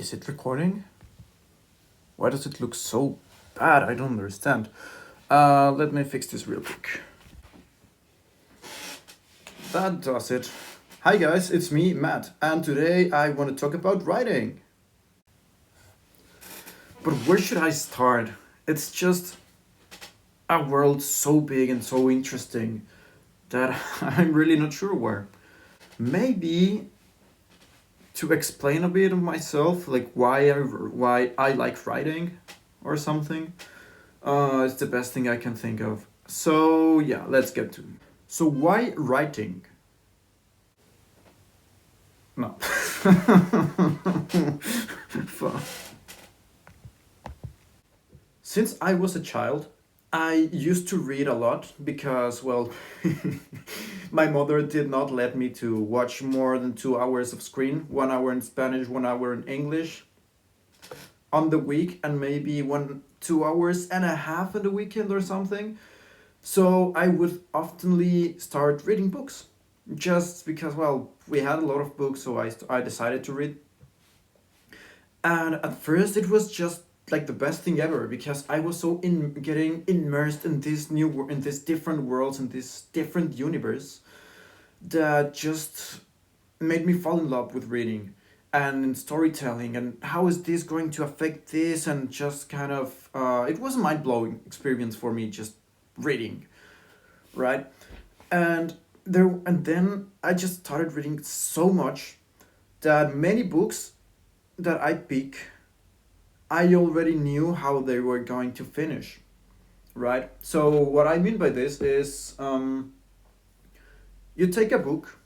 Is it recording? Why does it look so bad? I don't understand. Let me fix this real quick. That does it. Hi guys, it's me, Matt, and today I want to talk about writing. But where should I start? It's just a world so big and so interesting that I'm really not sure where. Maybe to explain a bit of myself, like why I like writing or something. It's the best thing I can think of. So yeah, let's get to it. So why writing? No. Since I was a child, I used to read a lot because, well, my mother did not let me to watch more than 2 hours of screen, 1 hour in Spanish, 1 hour in English on the week, and maybe 2 hours and a half on the weekend or something. So I would oftenly start reading books, just because, well, we had a lot of books, so I decided to read. And at first it was just like the best thing ever because I was so in getting immersed in in this different worlds and this different universe that just made me fall in love with reading and in storytelling and how is this going to affect this, and just kind of it was a mind-blowing experience for me just reading, right? And then I just started reading so much that many books that I pick, I already knew how they were going to finish, right? So what I mean by this is, you take a book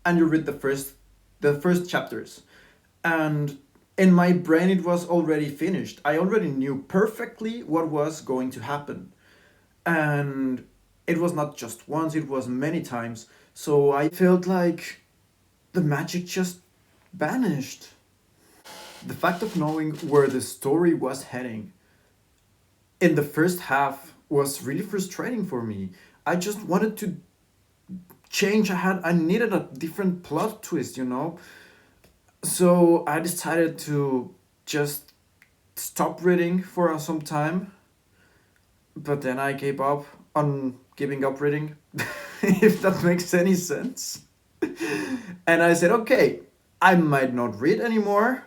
and you read the first chapters, and in my brain it was already finished. I already knew perfectly what was going to happen, and it was not just once; it was many times. So I felt like the magic just vanished. The fact of knowing where the story was heading in the first half was really frustrating for me. I just wanted to change. I needed a different plot twist. So I decided to just stop reading for some time, but then I gave up on giving up reading, if that makes any sense. And I said, okay, I might not read anymore,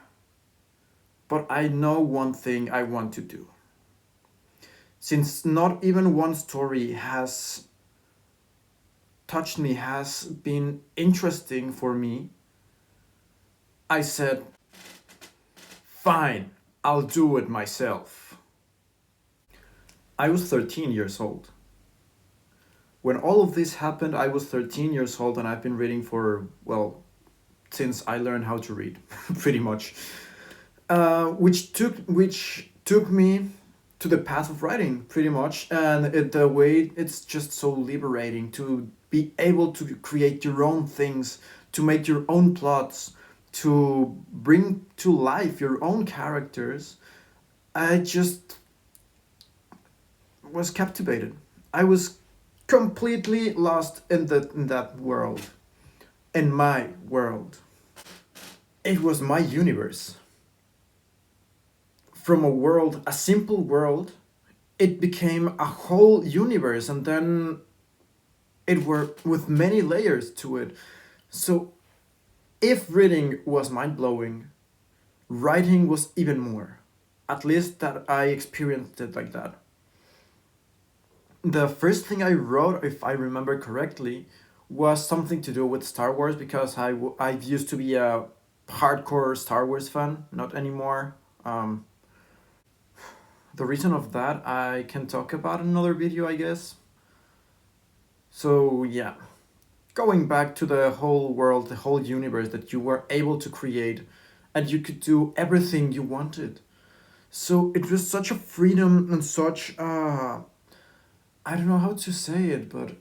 but I know one thing I want to do. Since not even one story has touched me, has been interesting for me, I said, fine, I'll do it myself. I was 13 years old. When all of this happened, I was 13 years old, and I've been reading for, well, since I learned how to read, pretty much. Which took me to the path of writing, pretty much, and the way it's just so liberating to be able to create your own things, to make your own plots, to bring to life your own characters. I just was captivated. I was completely lost in that world, in my world. It was my universe. From a simple world, it became a whole universe, and then it were with many layers to it. So if reading was mind blowing, writing was even more. At least that I experienced it like that. The first thing I wrote, if I remember correctly, was something to do with Star Wars because I used to be a hardcore Star Wars fan, not anymore. The reason of that I can talk about in another video, I guess. So yeah, going back to the whole world, the whole universe that you were able to create, and you could do everything you wanted. So it was such a freedom and such I don't know how to say it, but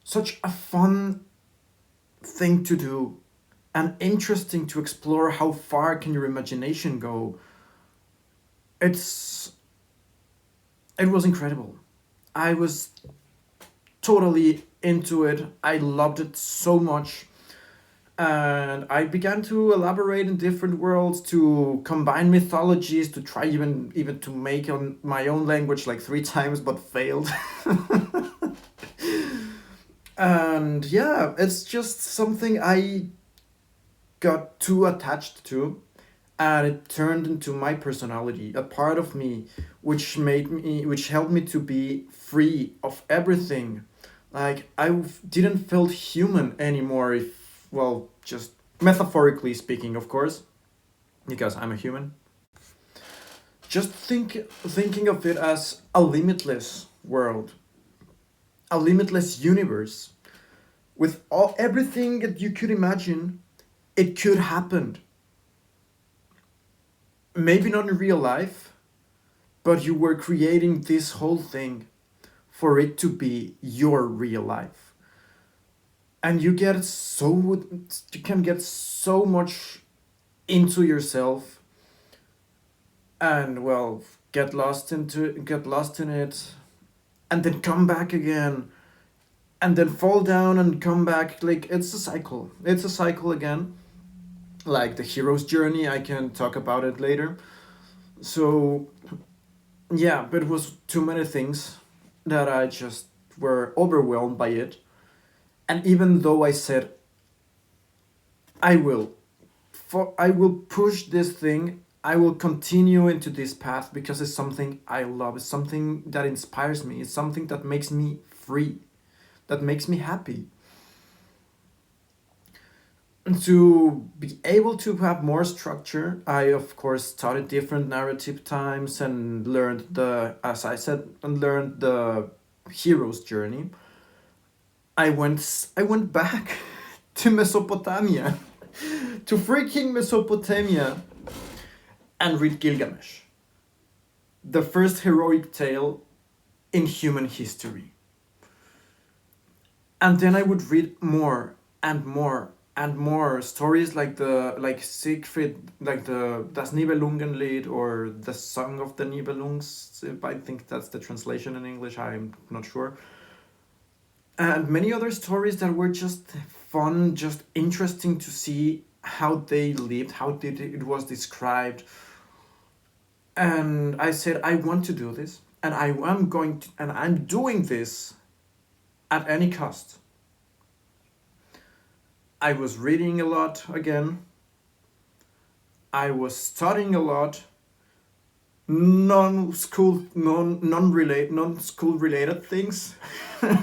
such a fun thing to do and interesting to explore. How far can your imagination go? It's it was incredible. I was totally into it. I loved it so much. And I began to elaborate in different worlds, to combine mythologies, to try even to make on my own language like three times, but failed. And yeah, it's just something I got too attached to, and it turned into my personality, a part of me, which helped me to be free of everything. Like didn't feel human anymore, if, well, just metaphorically speaking, of course, because I'm a human. Just thinking of it as a limitless world, a limitless universe with all everything that you could imagine. It could happen. Maybe not in real life, but you were creating this whole thing for it to be your real life. And you can get so much into yourself, and well, get lost in it, and then come back again, and then fall down and come back. Like, it's a cycle again, like the hero's journey. I can talk about it later. So yeah, but it was too many things that I just were overwhelmed by it. And even though I said I will, I will push this thing, I will continue into this path because it's something I love. It's something that inspires me. It's something that makes me free, that makes me happy. And to be able to have more structure, I of course started different narrative times and learned as I said, and learned the hero's journey. I went back to Mesopotamia, to freaking Mesopotamia, and read Gilgamesh, the first heroic tale in human history. And then I would read more and more and more stories like Siegfried, like the Das Nibelungenlied, or the Song of the Nibelungs. I think that's the translation in English. I'm not sure. And many other stories that were just fun, just interesting to see how they lived, how did it was described. And I said, I want to do this, and I'm doing this at any cost. I was reading a lot again. I was studying a lot. Non school related things,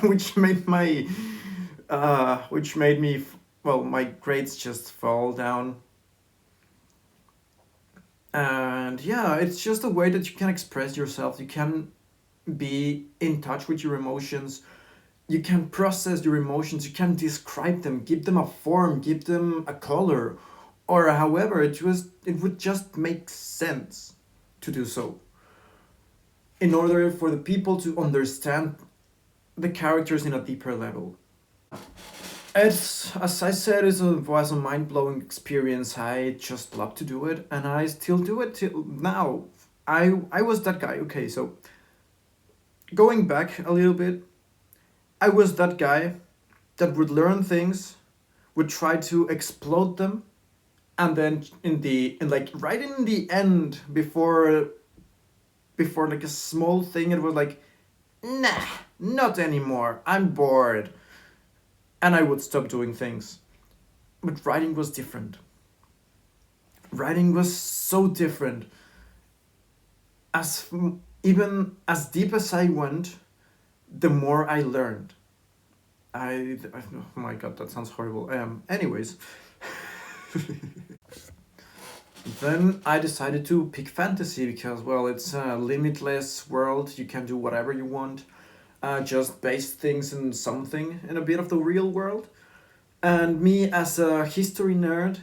which made me, well, my grades just fall down. And yeah, it's just a way that you can express yourself. You can be in touch with your emotions. You can process your emotions. You can describe them, give them a form, give them a color, or however it would just make sense to do so, in order for the people to understand the characters in a deeper level. It's, as I said, was a mind blowing experience. I just love to do it, and I still do it till now. I was that guy. Okay, so going back a little bit, I was that guy that would learn things, would try to explode them, and then like right in the end, before like a small thing, it was like, nah, not anymore. I'm bored, and I would stop doing things. But writing was different. Writing was so different. As even as deep as I went, the more I learned. Oh my god, that sounds horrible. Anyways, then I decided to pick fantasy because, well, it's a limitless world. You can do whatever you want. Just base things in something in a bit of the real world. And me, as a history nerd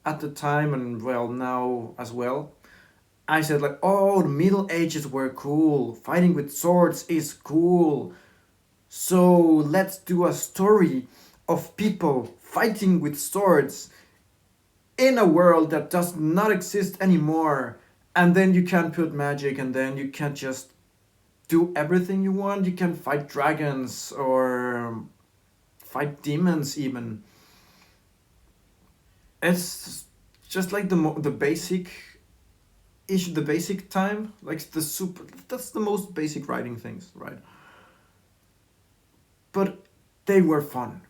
at the time, and well, now as well, I said, like, oh, the Middle Ages were cool. Fighting with swords is cool. So let's do a story of people fighting with swords in a world that does not exist anymore. And then you can put magic, and then you can just do everything you want. You can fight dragons or fight demons even. It's just like the basic issue, the basic time, like the super. That's the most basic writing things, right? But they were fun.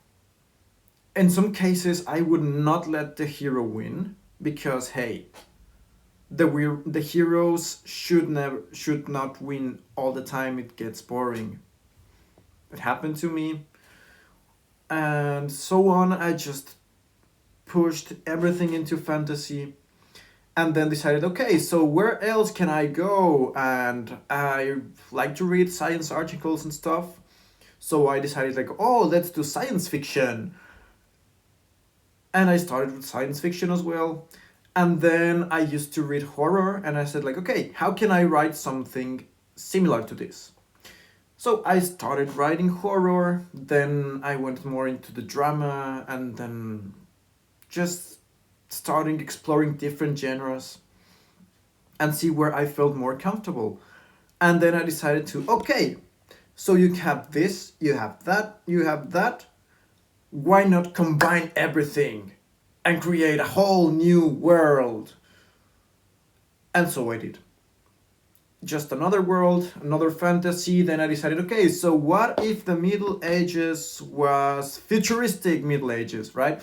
In some cases, I would not let the hero win because hey, the heroes should not win all the time. It gets boring. It happened to me, and so on. I just pushed everything into fantasy and then decided, okay, so where else can I go? And I like to read science articles and stuff. So I decided, like, oh, let's do science fiction. And I started with science fiction as well. And then I used to read horror, and I said, like, okay, how can I write something similar to this? So I started writing horror, then I went more into the drama, and then just starting exploring different genres and see where I felt more comfortable. And then I decided to, okay, so you have this, you have that, you have that. Why not combine everything and create a whole new world? And so I did. Just another world, another fantasy. Then I decided, okay, so what if the Middle Ages was futuristic Middle Ages, right?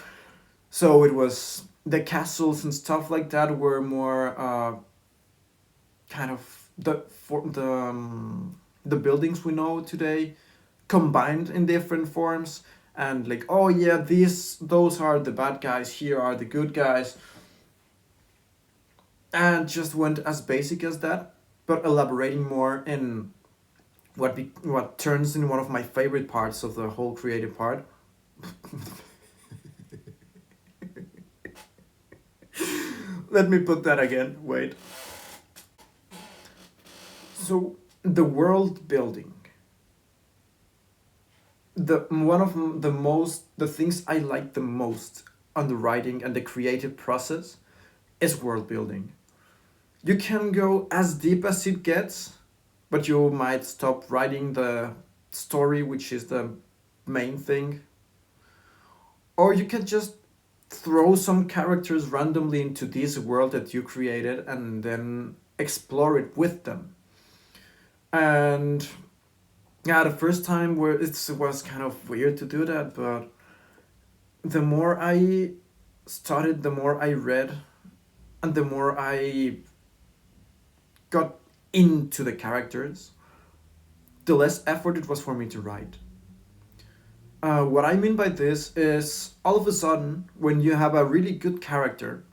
So it was the castles and stuff like that were more kind of the buildings we know today combined in different forms, and like, oh yeah, those are the bad guys, here are the good guys, and just went as basic as that, but elaborating more in what turns in one of my favorite parts of the whole creative part. Let me put that again. Wait. So the world building, the one of the things I like the most on the writing and the creative process is world building. You can go as deep as it gets, but you might stop writing the story, which is the main thing. Or you can just throw some characters randomly into this world that you created and then explore it with them. And yeah, the first time where it was kind of weird to do that, but the more I studied, the more I read, and the more I got into the characters, the less effort it was for me to write. What I mean by this is all of a sudden, when you have a really good character,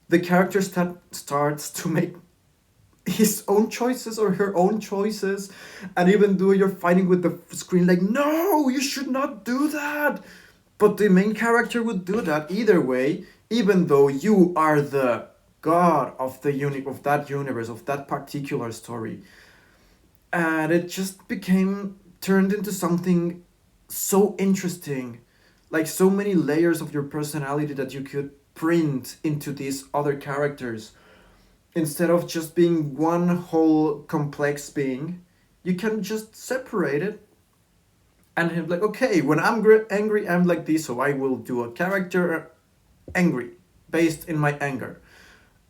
the character starts to make his own choices or her own choices, and even though you're fighting with the screen, like, no, you should not do that. But the main character would do that either way, even though you are the god of of that universe, of that particular story. And it just became turned into something so interesting, like so many layers of your personality that you could print into these other characters. Instead of just being one whole complex being, you can just separate it and have like, okay, when I'm angry, I'm like this, so I will do a character angry based in my anger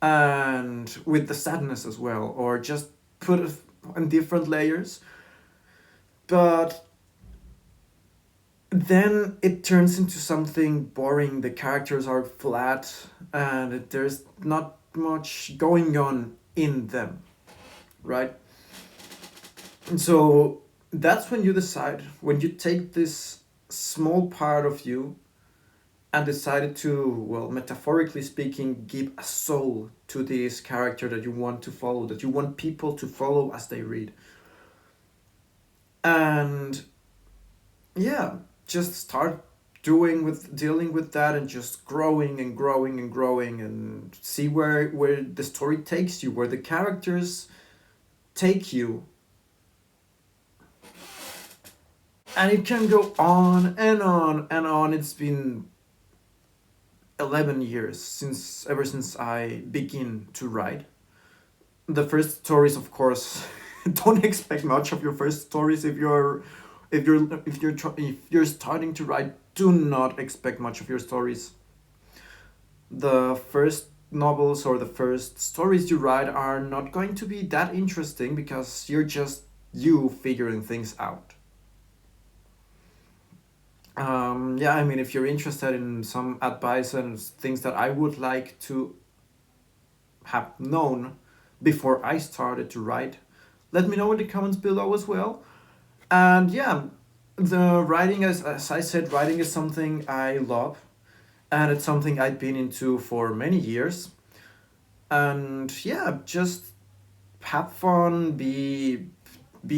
and with the sadness as well, or just put it in different layers. But then it turns into something boring. The characters are flat and there's not much going on in them, right? And so that's when you decide, when you take this small part of you and decided to, well, metaphorically speaking, give a soul to this character that you want to follow, that you want people to follow as they read. And yeah, just start dealing with that and just growing and growing and growing and see where the story takes you, where the characters take you. And it can go on and on and on. It's been 11 years ever since I begin to write. The first stories, of course, don't expect much of your first stories. If you're starting to write, do not expect much of your stories. the first novels or the first stories you write are not going to be that interesting because you're just you figuring things out. Yeah, I mean, if you're interested in some advice and things that I would like to have known before I started to write, let me know in the comments below as well. And yeah, the writing, as I said, writing is something I love, and it's something I've been into for many years. And yeah, just have fun, be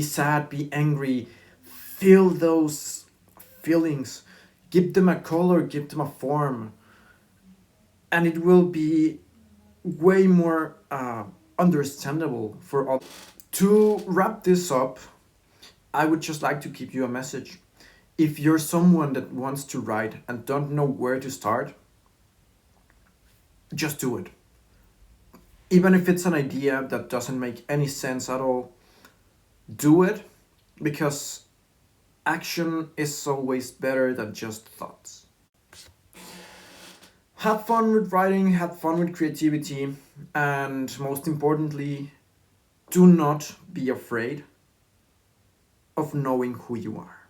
sad, be angry, feel those feelings, give them a color, give them a form, and it will be way more understandable for all. To wrap this up, I would just like to give you a message. If you're someone that wants to write and don't know where to start, just do it. Even if it's an idea that doesn't make any sense at all, do it, because action is always better than just thoughts. Have fun with writing, have fun with creativity, and most importantly, do not be afraid of knowing who you are.